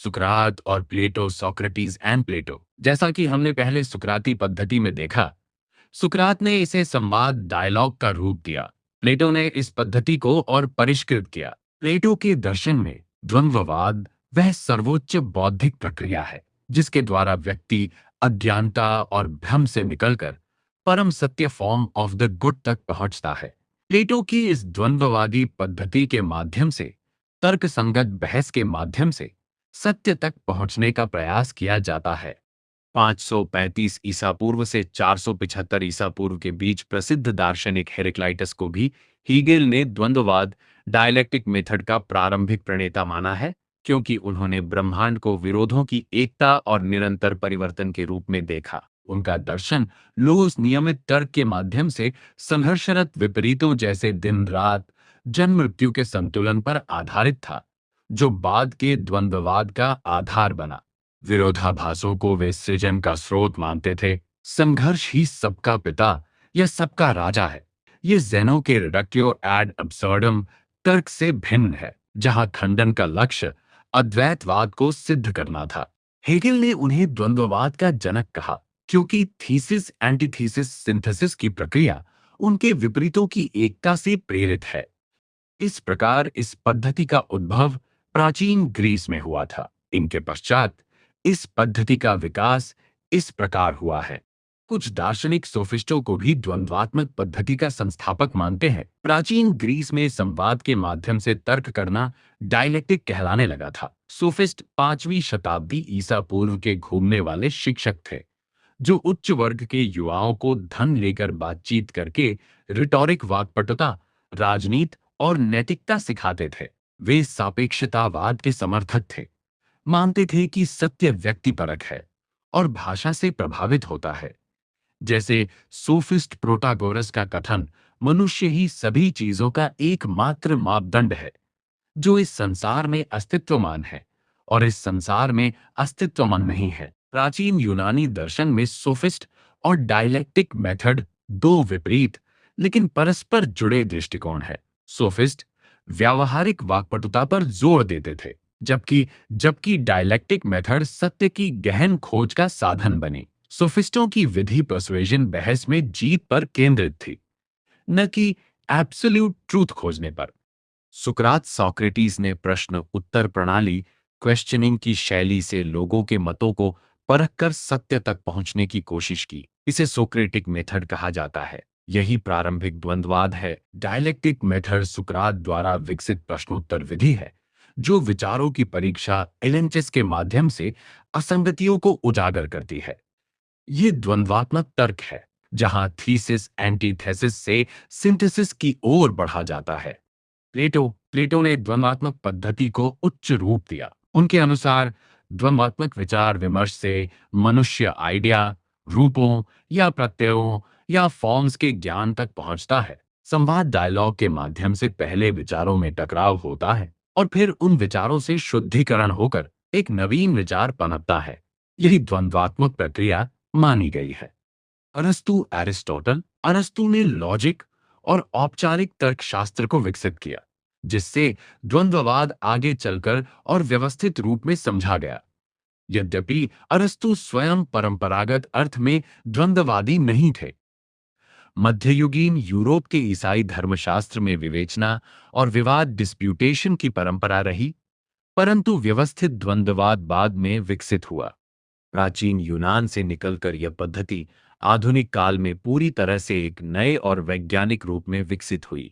सुकरात और प्लेटो, Socrates and प्लेटो। जैसा कि हमने पहले सुकराती पद्धति में देखा, सुकरात ने इसे संवाद डायलॉग का रूप दिया। प्लेटो ने इस पद्धति को और परिष्कृत किया। प्लेटो के दर्शन में द्वंद्ववाद वह सर्वोच्च बौद्धिक प्रक्रिया है जिसके द्वारा व्यक्ति अज्ञानता और भ्रम से निकलकर परम सत्य फॉर्म ऑफ द गुड तक पहुंचता है। प्लेटो की इस द्वंद्ववादी पद्धति के माध्यम से तर्क संगत बहस के माध्यम से सत्य तक पहुंचने का प्रयास किया जाता है। 535 ईसा पूर्व से 475 ईसा पूर्व के बीच प्रसिद्ध दार्शनिक हेरेक्लाइटस को भी हीगेल ने द्वंद्ववाद डायलेक्टिक मेथड का प्रारंभिक प्रणेता माना है, क्योंकि उन्होंने ब्रह्मांड को विरोधों की एकता और निरंतर परिवर्तन के रूप में देखा। उनका दर्शन लोगोस नियमित तर्क के माध्यम से संघर्षरत विपरीतों जैसे दिन रात जन्म मृत्यु के संतुलन पर आधारित था, जो बाद के द्वंद्ववाद का आधार बना। विरोधाभासों को वे सृजन का स्रोत मानते थे। संघर्ष ही सबका पिता या सबका राजा है। ये ज़ेनो के रिडक्टियो एड अब्सर्डम तर्क से भिन्न है, जहां खंडन का लक्ष्य अद्वैतवाद को सिद्ध करना था। हेगेल ने उन्हें द्वंद्ववाद का जनक कहा, क्योंकि थीसिस एंटीथीसिस सिंथेसिस की प्रक्रिया उनके विपरीतों की एकता से प्रेरित है। इस प्रकार इस पद्धति का उद्भव प्राचीन ग्रीस में हुआ था। इनके पश्चात इस पद्धति का विकास इस प्रकार हुआ है। कुछ दार्शनिक सोफिस्टों को भी द्वंद्वात्मक पद्धति का संस्थापक मानते हैं। प्राचीन ग्रीस में संवाद के माध्यम से तर्क करना डायलेक्टिक कहलाने लगा था। सोफिस्ट 5वीं शताब्दी ईसा पूर्व के घूमने वाले शिक्षक थे, जो उच्च वर्ग के युवाओं को धन लेकर बातचीत करके रिटोरिक, वाक्पटुता, राजनीति और नैतिकता सिखाते थे। वे सापेक्षतावाद के समर्थक थे, मानते थे कि सत्य व्यक्तिपरक है और भाषा से प्रभावित होता है। जैसे सोफिस्ट प्रोटागोरस का कथन, मनुष्य ही सभी चीजों का एकमात्र मापदंड है, जो इस संसार में अस्तित्वमान है और इस संसार में अस्तित्वमान नहीं है। प्राचीन यूनानी दर्शन में सोफिस्ट और डायलेक्टिक मेथड दो विपरीत लेकिन परस्पर जुड़े दृष्टिकोण है। सोफिस्ट व्यावहारिक वाक्पटुता पर जोर देते थे, जबकि डायलेक्टिक मेथड सत्य की गहन खोज का साधन बनी। सोफिस्टों की विधि पर्सुएजन बहस में जीत पर केंद्रित थी, न कि एब्सोल्यूट ट्रूथ खोजने पर। सुकरात सोक्रेटिस ने प्रश्न उत्तर प्रणाली क्वेश्चनिंग की शैली से लोगों के मतों को परखकर सत्य तक पहुंचने की कोशिश की। इसे सोक्रेटिक मेथड कहा जाता है। यही प्रारंभिक द्वंद्ववाद है। डायलेक्टिक मेथड सुकरात द्वारा विकसित प्रश्नोत्तर विधि है, जो विचारों की परीक्षा एलेंचेस के माध्यम से असंगतियों को उजागर करती है। ये द्वंद्वात्मक तर्क है, जहां थीसिस एंटीथेसिस से सिंथेसिस की ओर बढ़ा जाता है। प्लेटो ने द्वंद्वात्मक पद्धति को उच्च रूप दिया। उनके अनुसार द्वंद्वात्मक विचार विमर्श से मनुष्य आइडिया, रूपों या प्रत्ययों या फॉर्म्स के ज्ञान तक पहुंचता है। संवाद डायलॉग के माध्यम से पहले विचारों में टकराव होता है और फिर उन विचारों से शुद्धिकरण होकर एक नवीन विचार पनपता है। यही द्वंद्वात्मक प्रक्रिया मानी गई है। अरस्तु ने लॉजिक और औपचारिक तर्कशास्त्र को विकसित किया, जिससे द्वंद्ववाद आगे चलकर और व्यवस्थित रूप में समझा गया। यद्यपि अरस्तु स्वयं परंपरागत अर्थ में द्वंद्ववादी नहीं थे। मध्ययुगीन यूरोप के ईसाई धर्मशास्त्र में विवेचना और विवाद डिस्प्यूटेशन की परंपरा रही, परंतु व्यवस्थित द्वंद्ववाद बाद में विकसित हुआ। प्राचीन यूनान से निकलकर यह पद्धति आधुनिक काल में पूरी तरह से एक नए और वैज्ञानिक रूप में विकसित हुई।